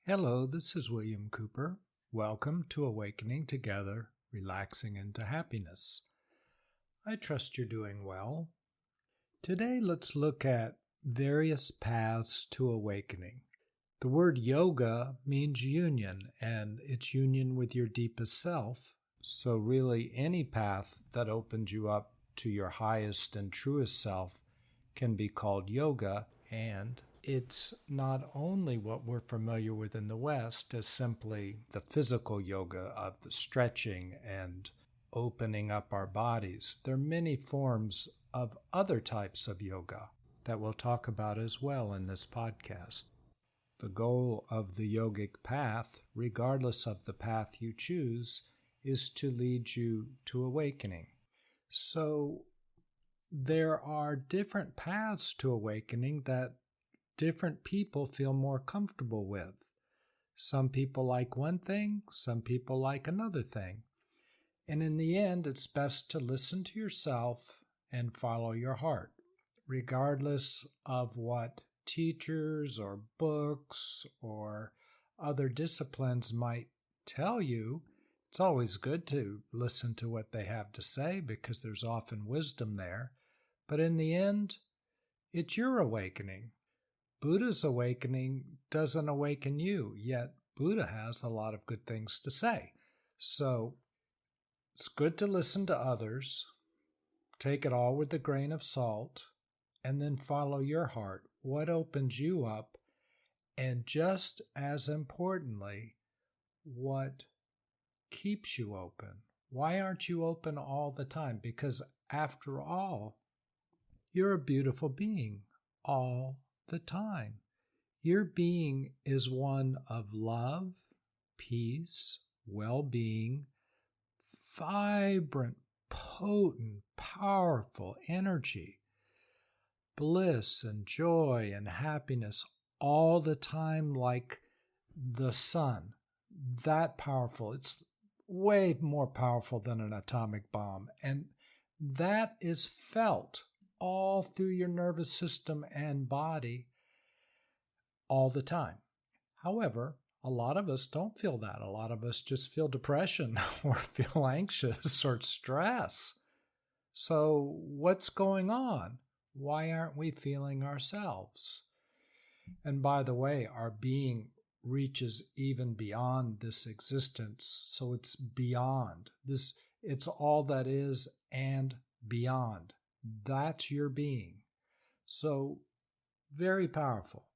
Hello, this is William Cooper. Welcome to Awakening Together, Relaxing into Happiness. I trust you're doing well. Today, let's look at various paths to awakening. The word yoga means union, and it's union with your deepest self. So really, any path that opens you up to your highest and truest self can be called yoga, and it's not only what we're familiar with in the West as simply the physical yoga of the stretching and opening up our bodies. There are many forms of other types of yoga that we'll talk about as well in this podcast. The goal of the yogic path, regardless of the path you choose, is to lead you to awakening. So there are different paths to awakening that different people feel more comfortable with. Some people like one thing, some people like another thing. And in the end, it's best to listen to yourself and follow your heart, regardless of what teachers or books or other disciplines might tell you. It's always good to listen to what they have to say because there's often wisdom there. But in the end, it's your awakening. Buddha's awakening doesn't awaken you, yet Buddha has a lot of good things to say. So it's good to listen to others, take it all with a grain of salt, and then follow your heart. What opens you up? And just as importantly, what keeps you open? Why aren't you open all the time? Because after all, you're a beautiful being all the time. Your being is one of love, peace, well-being, vibrant, potent, powerful energy, bliss and joy and happiness all the time, like the sun. That powerful. It's way more powerful than an atomic bomb. And that is felt all through your nervous system and body all the time. However, a lot of us don't feel that. A lot of us just feel depression or feel anxious or stress. So what's going on? Why aren't we feeling ourselves? And by the way, our being reaches even beyond this existence. So it's beyond this. It's all that is and beyond. That's your being. So very powerful.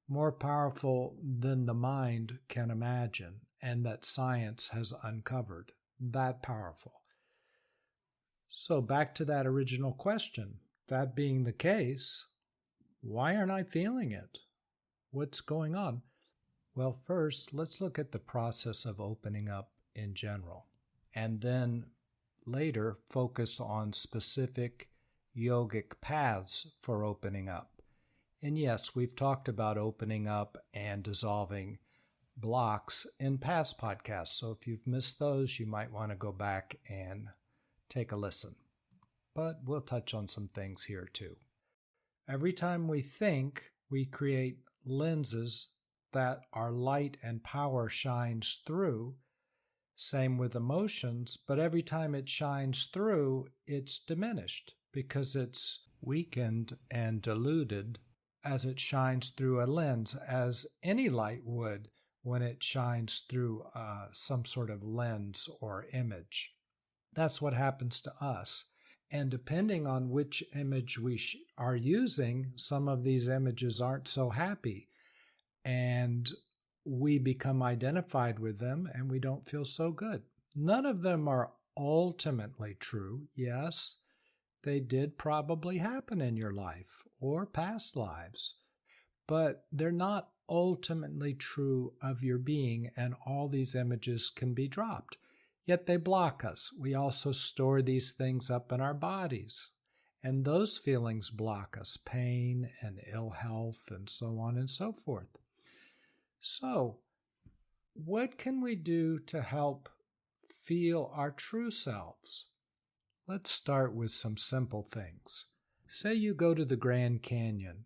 More powerful than the mind can imagine and that science has uncovered. That powerful. So back to that original question. That being the case, why aren't I feeling it? What's going on? Well, first, let's look at the process of opening up in general, and then later focus on specific yogic paths for opening up. And yes, we've talked about opening up and dissolving blocks in past podcasts. So if you've missed those, you might want to go back and take a listen. But we'll touch on some things here too. Every time we think, we create lenses that our light and power shines through. Same with emotions, but every time it shines through, it's diminished because it's weakened and diluted as it shines through a lens, as any light would when it shines through some sort of lens or image. That's what happens to us. And depending on which image we are using, some of these images aren't so happy. And we become identified with them and we don't feel so good. None of them are ultimately true. Yes, they did probably happen in your life or past lives, but they're not ultimately true of your being, and all these images can be dropped. Yet they block us. We also store these things up in our bodies, and those feelings block us, pain and ill health and so on and so forth. So, what can we do to help feel our true selves? Let's start with some simple things. Say you go to the Grand Canyon.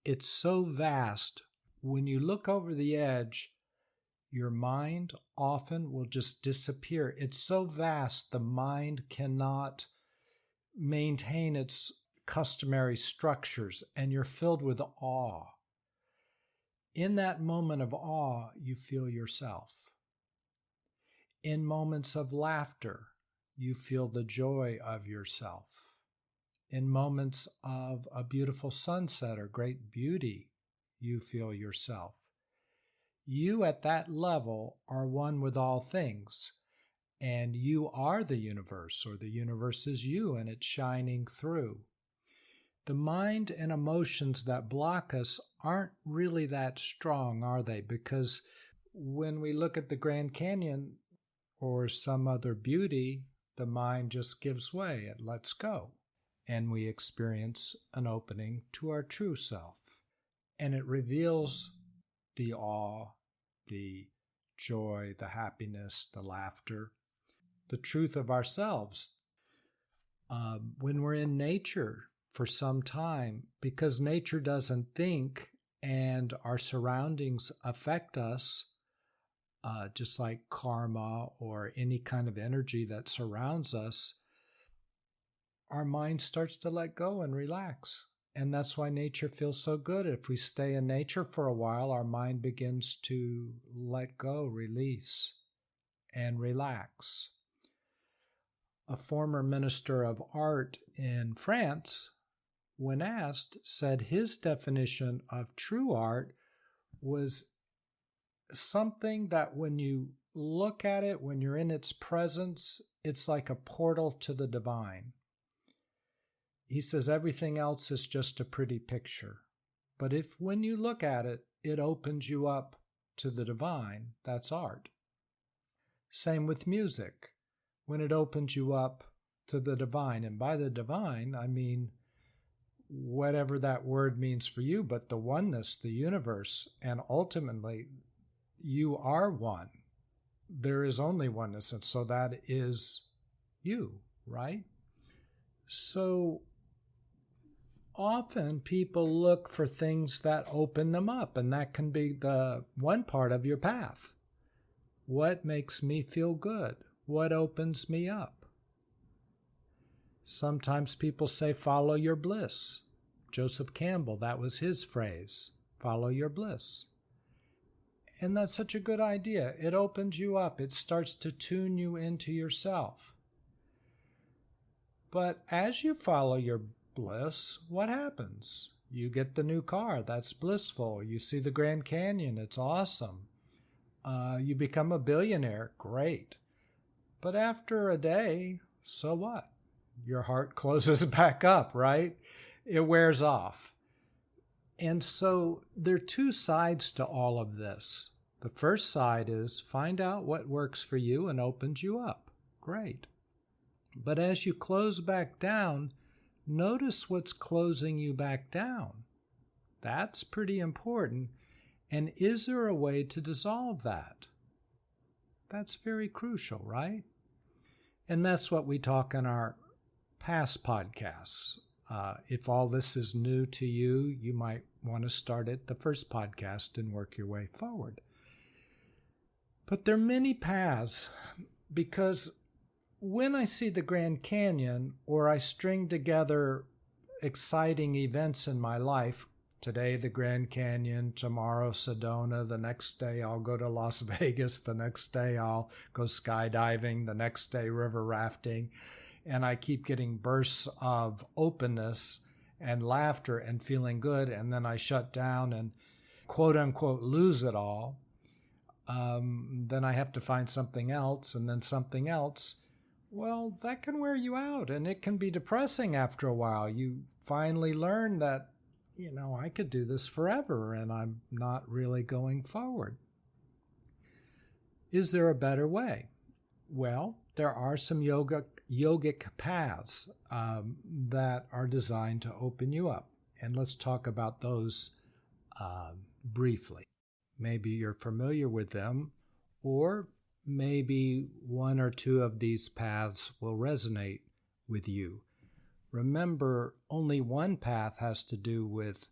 It's so vast, when you look over the edge, your mind often will just disappear. It's so vast, the mind cannot maintain its customary structures, and you're filled with awe. In that moment of awe, you feel yourself. In moments of laughter, you feel the joy of yourself. In moments of a beautiful sunset or great beauty, you feel yourself. You at that level are one with all things, and you are the universe, or the universe is you, and it's shining through. The mind and emotions that block us aren't really that strong, are they? Because when we look at the Grand Canyon or some other beauty, the mind just gives way, it lets go, and we experience an opening to our true self. And it reveals the awe, the joy, the happiness, the laughter, the truth of ourselves. When we're in nature for some time, because nature doesn't think and our surroundings affect us, just like karma or any kind of energy that surrounds us, our mind starts to let go and relax. And that's why nature feels so good. If we stay in nature for a while, our mind begins to let go, release, and relax. A former minister of art in France, when asked, said his definition of true art was something that when you look at it, when you're in its presence, it's like a portal to the divine. He says everything else is just a pretty picture. But if when you look at it, it opens you up to the divine, that's art. Same with music. When it opens you up to the divine, and by the divine, I mean whatever that word means for you, but the oneness, the universe, and ultimately you are one. There is only oneness, and so that is you, right? So often people look for things that open them up, and that can be the one part of your path. What makes me feel good? What opens me up? Sometimes people say, follow your bliss. Joseph Campbell, that was his phrase, follow your bliss. And that's such a good idea. It opens you up. It starts to tune you into yourself. But as you follow your bliss, what happens? You get the new car. That's blissful. You see the Grand Canyon. It's awesome. You become a billionaire. Great. But after a day, so what? Your heart closes back up, right? It wears off. And so there are two sides to all of this. The first side is find out what works for you and opens you up. Great. But as you close back down, notice what's closing you back down. That's pretty important. And is there a way to dissolve that? That's very crucial, right? And that's what we talk in our past podcasts. If all this is new to you, you might want to start at the first podcast and work your way forward. But there are many paths, because when I see the Grand Canyon or I string together exciting events in my life, today the Grand Canyon, tomorrow Sedona, the next day I'll go to Las Vegas, the next day I'll go skydiving, the next day river rafting, and I keep getting bursts of openness and laughter and feeling good, and then I shut down and quote unquote lose it all. Then I have to find something else and then something else. Well, that can wear you out, and it can be depressing after a while. You finally learn that, I could do this forever and I'm not really going forward. Is there a better way? Well, there are some yogic paths that are designed to open you up. And let's talk about those briefly. Maybe you're familiar with them, or maybe one or two of these paths will resonate with you. Remember, only one path has to do with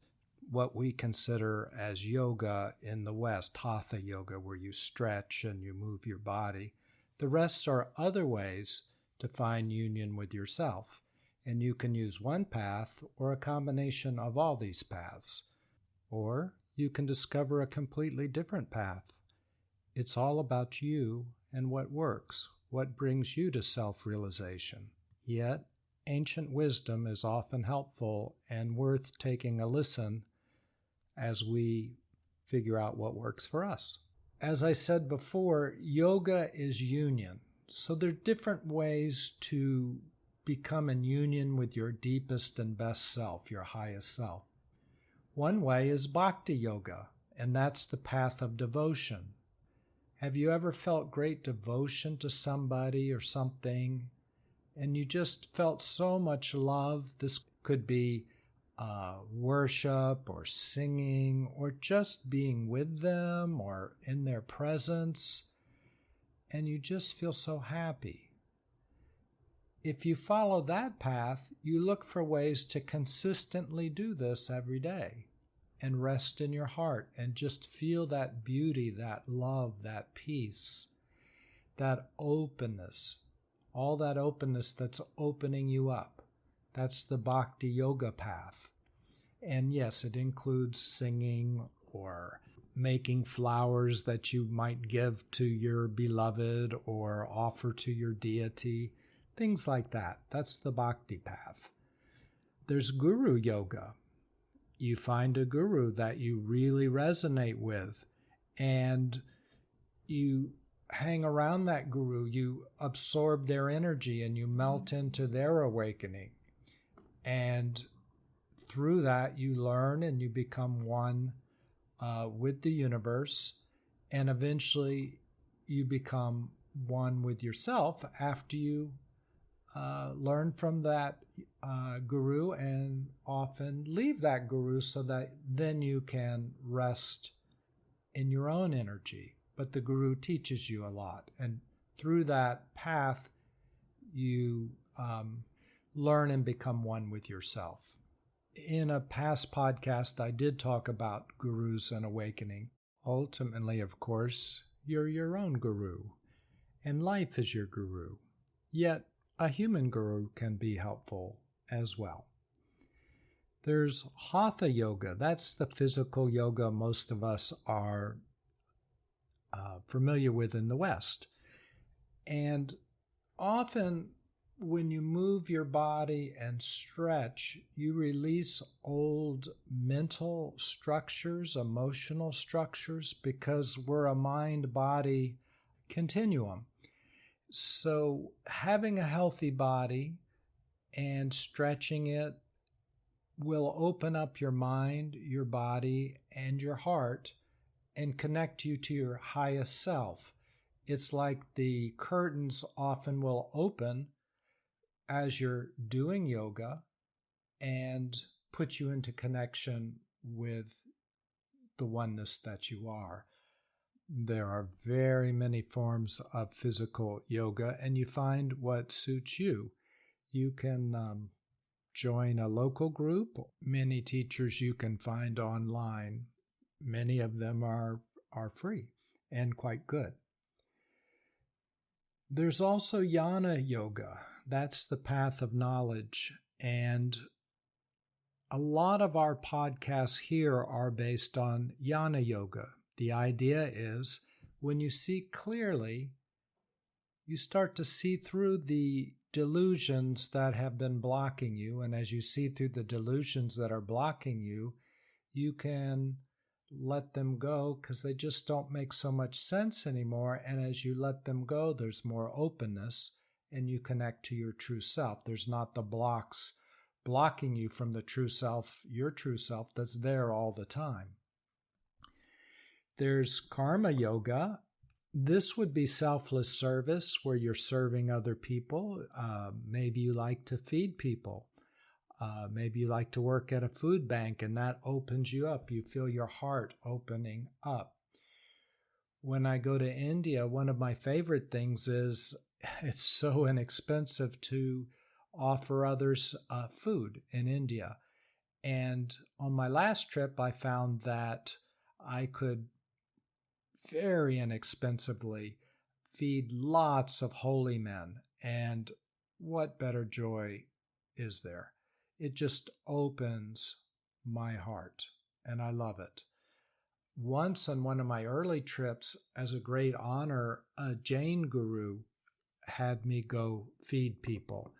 what we consider as yoga in the West, hatha yoga, where you stretch and you move your body. The rest are other ways to find union with yourself. And you can use one path or a combination of all these paths. Or you can discover a completely different path. It's all about you and what works, what brings you to self-realization. Yet, ancient wisdom is often helpful and worth taking a listen as we figure out what works for us. As I said before, yoga is union. So there are different ways to become in union with your deepest and best self, your highest self. One way is bhakti yoga, and that's the path of devotion. Have you ever felt great devotion to somebody or something, and you just felt so much love? This could be worship or singing or just being with them or in their presence, and you just feel so happy. If you follow that path, you look for ways to consistently do this every day and rest in your heart and just feel that beauty, that love, that peace, that openness, all that openness that's opening you up. That's the bhakti yoga path. And yes, it includes singing or making flowers that you might give to your beloved or offer to your deity, things like that. That's the bhakti path. There's guru yoga. You find a guru that you really resonate with, and you hang around that guru, you absorb their energy, and you melt into their awakening. And through that, you learn and you become one with the universe, and eventually you become one with yourself after you learn from that guru and often leave that guru so that then you can rest in your own energy. But the guru teaches you a lot, and through that path you learn and become one with yourself. In a past podcast, I did talk about gurus and awakening. Ultimately, of course, you're your own guru, and life is your guru. Yet, a human guru can be helpful as well. There's hatha yoga. That's the physical yoga most of us are familiar with in the West. And often, when you move your body and stretch, you release old mental structures, emotional structures, because we're a mind-body continuum. So having a healthy body and stretching it will open up your mind, your body, and your heart and connect you to your highest self. It's like the curtains often will open as you're doing yoga and put you into connection with the oneness that you are. There are very many forms of physical yoga, and you find what suits you. You can join a local group. Many teachers you can find online. Many of them are free and quite good. There's also jnana yoga. That's the path of knowledge. And a lot of our podcasts here are based on jnana yoga. The idea is when you see clearly, you start to see through the delusions that have been blocking you. And as you see through the delusions that are blocking you, you can let them go because they just don't make so much sense anymore. And as you let them go, there's more openness and you connect to your true self. There's not the blocks blocking you from the true self, your true self that's there all the time. There's karma yoga. This would be selfless service where you're serving other people. Maybe you like to feed people. Maybe you like to work at a food bank, and that opens you up. You feel your heart opening up. When I go to India, one of my favorite things is it's so inexpensive to offer others food in India. And on my last trip, I found that I could very inexpensively feed lots of holy men. And what better joy is there? It just opens my heart, and I love it. Once on one of my early trips, as a great honor, a Jain guru had me go feed people.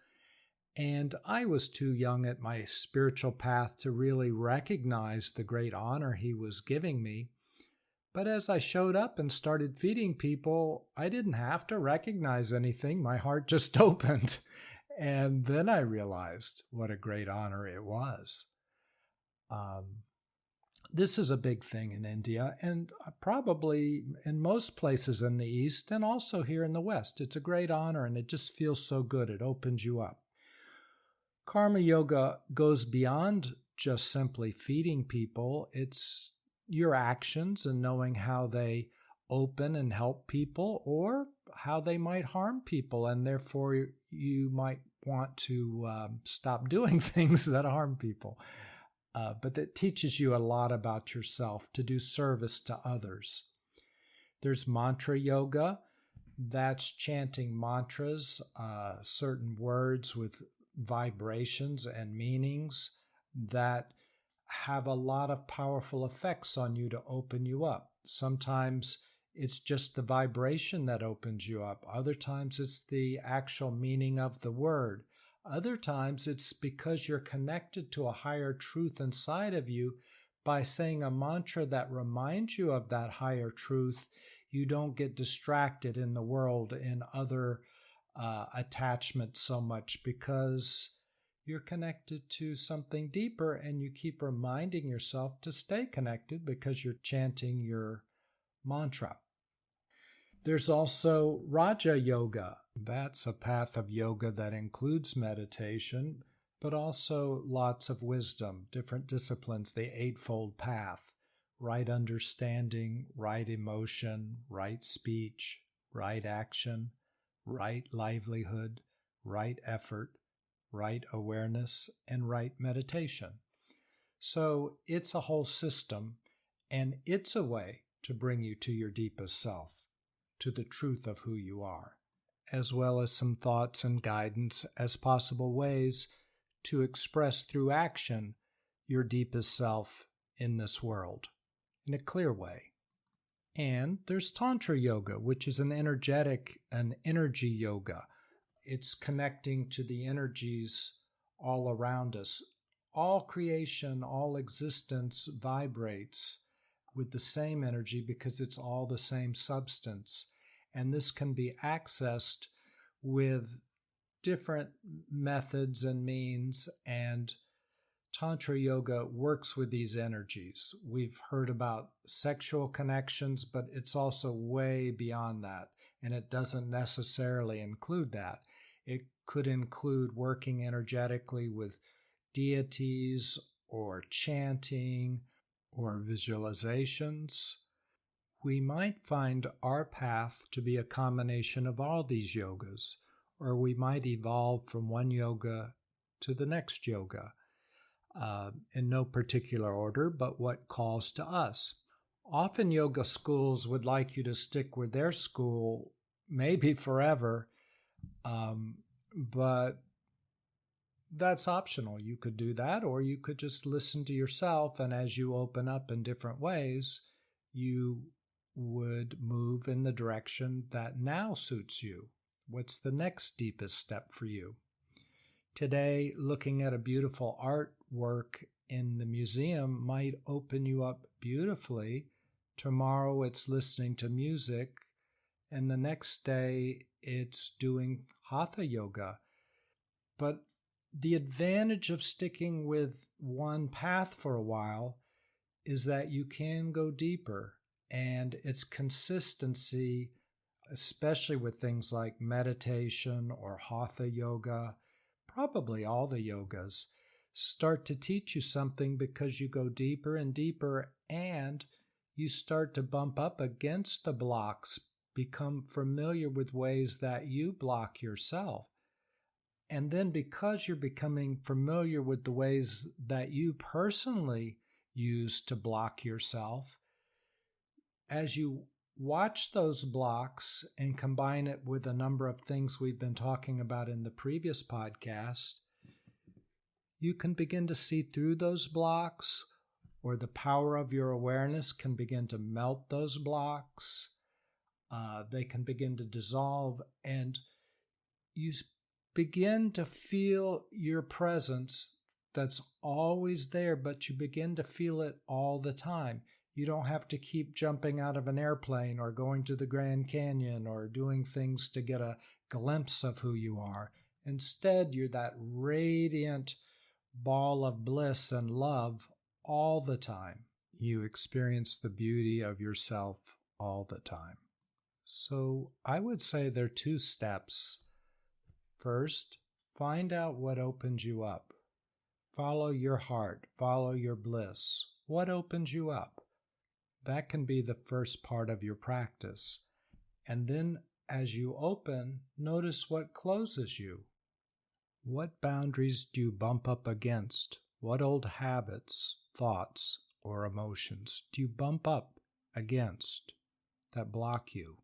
And I was too young at my spiritual path to really recognize the great honor he was giving me. But as I showed up and started feeding people, I didn't have to recognize anything. My heart just opened. And then I realized what a great honor it was. This is a big thing in India and probably in most places in the East and also here in the West. It's a great honor and it just feels so good. It opens you up. Karma yoga goes beyond just simply feeding people. It's your actions and knowing how they open and help people or how they might harm people. And therefore, you might want to stop doing things that harm people. But it teaches you a lot about yourself to do service to others. There's mantra yoga. That's chanting mantras, certain words with vibrations and meanings that have a lot of powerful effects on you to open you up. Sometimes it's just the vibration that opens you up. Other times it's the actual meaning of the word. Other times it's because you're connected to a higher truth inside of you by saying a mantra that reminds you of that higher truth. You don't get distracted in the world in other attachments so much because you're connected to something deeper and you keep reminding yourself to stay connected because you're chanting your mantra. There's also Raja Yoga. That's a path of yoga that includes meditation, but also lots of wisdom, different disciplines, the Eightfold Path, right understanding, right emotion, right speech, right action, right livelihood, right effort, right awareness, and right meditation. So it's a whole system, and it's a way to bring you to your deepest self, to the truth of who you are, as well as some thoughts and guidance as possible ways to express through action your deepest self in this world in a clear way. And there's Tantra Yoga, which is an energy yoga. It's connecting to the energies all around us. All creation, all existence vibrates with the same energy because it's all the same substance. And this can be accessed with different methods and means, and Tantra Yoga works with these energies. We've heard about sexual connections, but it's also way beyond that, and it doesn't necessarily include that. It could include working energetically with deities or chanting or visualizations. We might find our path to be a combination of all these yogas, or we might evolve from one yoga to the next yoga, in no particular order, but what calls to us. Often yoga schools would like you to stick with their school, maybe forever, but that's optional. You could do that, or you could just listen to yourself, and as you open up in different ways, you would move in the direction that now suits you. What's the next deepest step for you? Today, looking at a beautiful artwork in the museum might open you up beautifully. Tomorrow, it's listening to music, and the next day, it's doing hatha yoga. But the advantage of sticking with one path for a while is that you can go deeper, and its consistency, especially with things like meditation or hatha yoga, probably all the yogas, start to teach you something because you go deeper and deeper, and you start to bump up against the blocks, become familiar with ways that you block yourself. And then because you're becoming familiar with the ways that you personally use to block yourself, as you watch those blocks and combine it with a number of things we've been talking about in the previous podcast, you can begin to see through those blocks, or the power of your awareness can begin to melt those blocks. They can begin to dissolve, and you begin to feel your presence that's always there, but you begin to feel it all the time. You don't have to keep jumping out of an airplane or going to the Grand Canyon or doing things to get a glimpse of who you are. Instead, you're that radiant ball of bliss and love all the time. You experience the beauty of yourself all the time. So I would say there are 2 steps. First, find out what opens you up. Follow your heart, follow your bliss. What opens you up? That can be the first part of your practice. And then as you open, notice what closes you. What boundaries do you bump up against? What old habits, thoughts, or emotions do you bump up against that block you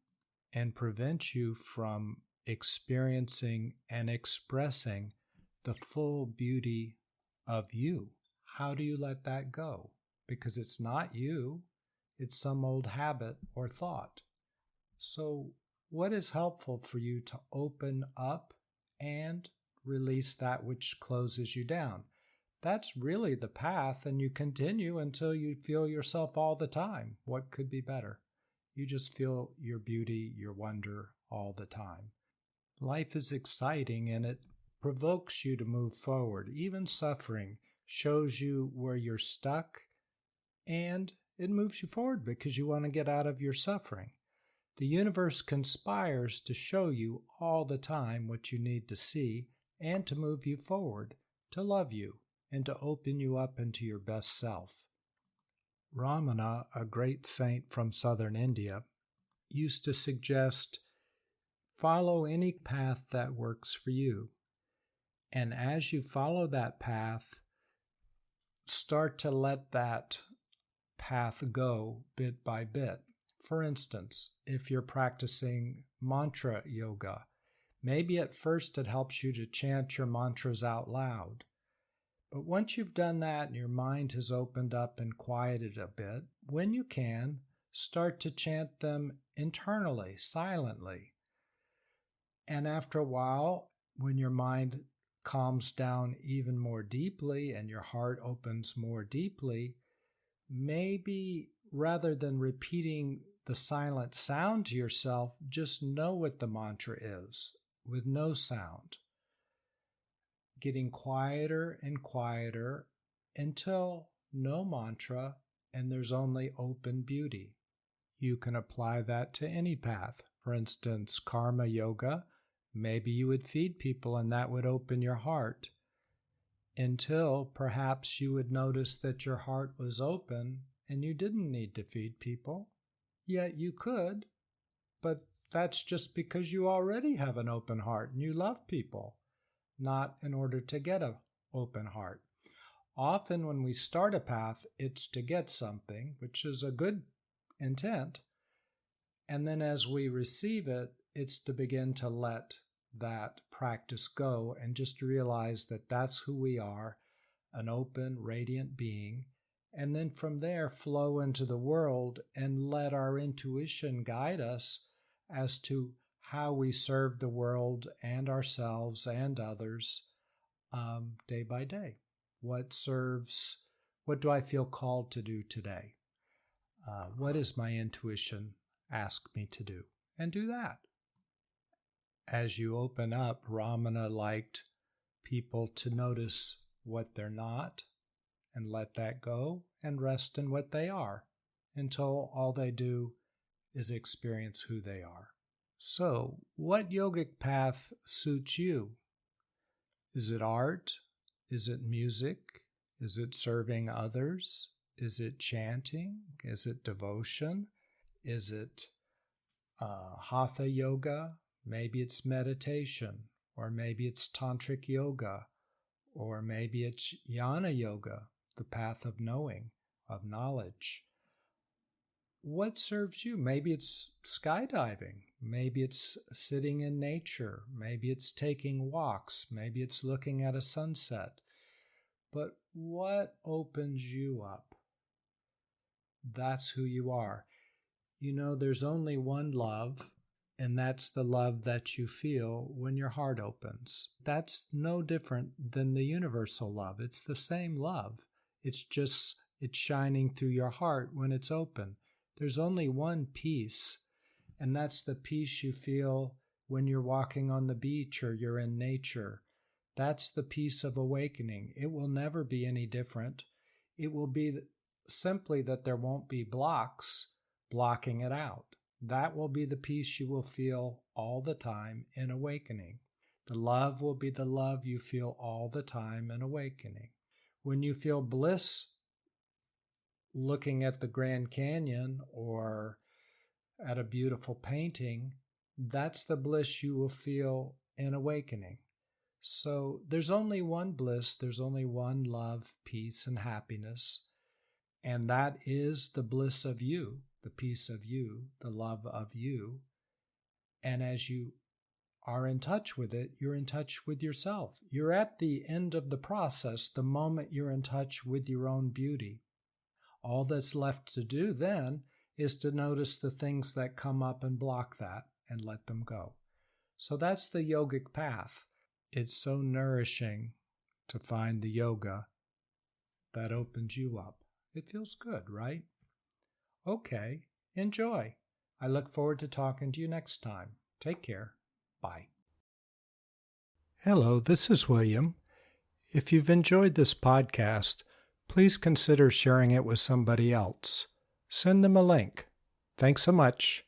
and prevent you from experiencing and expressing the full beauty of you? How do you let that go? Because it's not you, it's some old habit or thought. So what is helpful for you to open up and release that which closes you down? That's really the path, and you continue until you feel yourself all the time. What could be better? You just feel your beauty, your wonder all the time. Life is exciting, and it provokes you to move forward. Even suffering shows you where you're stuck, and it moves you forward because you want to get out of your suffering. The universe conspires to show you all the time what you need to see and to move you forward, to love you, and to open you up into your best self. Ramana, a great saint from southern India, used to suggest, follow any path that works for you. And as you follow that path, start to let that path go bit by bit. For instance, if you're practicing mantra yoga, maybe at first it helps you to chant your mantras out loud. But once you've done that and your mind has opened up and quieted a bit, when you can, start to chant them internally, silently. And after a while, when your mind calms down even more deeply and your heart opens more deeply, maybe rather than repeating the silent sound to yourself, just know what the mantra is with no sound. Getting quieter and quieter until no mantra and there's only open beauty. You can apply that to any path. For instance, karma yoga, maybe you would feed people and that would open your heart, until perhaps you would notice that your heart was open and you didn't need to feed people. Yet you could, but that's just because you already have an open heart and you love people, not in order to get an open heart. Often when we start a path, it's to get something, which is a good intent. And then as we receive it, it's to begin to let that practice go and just realize that that's who we are, an open, radiant being. And then from there, flow into the world and let our intuition guide us as to how we serve the world and ourselves and others day by day. What serves? What do I feel called to do today? What does my intuition ask me to do? And do that. As you open up, Ramana liked people to notice what they're not and let that go and rest in what they are until all they do is experience who they are. So, what yogic path suits you? Is it art? Is it music? Is it serving others? Is it chanting? Is it devotion? Is it hatha yoga? Maybe it's meditation or maybe it's tantric yoga, or maybe it's jnana yoga, the path of knowing, of knowledge. What serves you? Maybe it's skydiving. Maybe it's sitting in nature. Maybe it's taking walks. Maybe it's looking at a sunset. But what opens you up? That's who you are. You know, there's only one love, and that's the love that you feel when your heart opens. That's no different than the universal love. It's the same love. It's shining through your heart when it's open. There's only one peace, and that's the peace you feel when you're walking on the beach or you're in nature. That's the peace of awakening. It will never be any different. It will be simply that there won't be blocks blocking it out. That will be the peace you will feel all the time in awakening. The love will be the love you feel all the time in awakening. When you feel bliss looking at the Grand Canyon or at a beautiful painting, that's the bliss you will feel in awakening. So there's only one bliss, there's only one love, peace, and happiness, and that is the bliss of you, the peace of you, the love of you. And as you are in touch with it, you're in touch with yourself. You're at the end of the process the moment you're in touch with your own beauty. All that's left to do then is to notice the things that come up and block that and let them go. So that's the yogic path. It's so nourishing to find the yoga that opens you up. It feels good, right? Okay, enjoy. I look forward to talking to you next time. Take care. Bye. Hello, this is William. If you've enjoyed this podcast, please consider sharing it with somebody else. Send them a link. Thanks so much.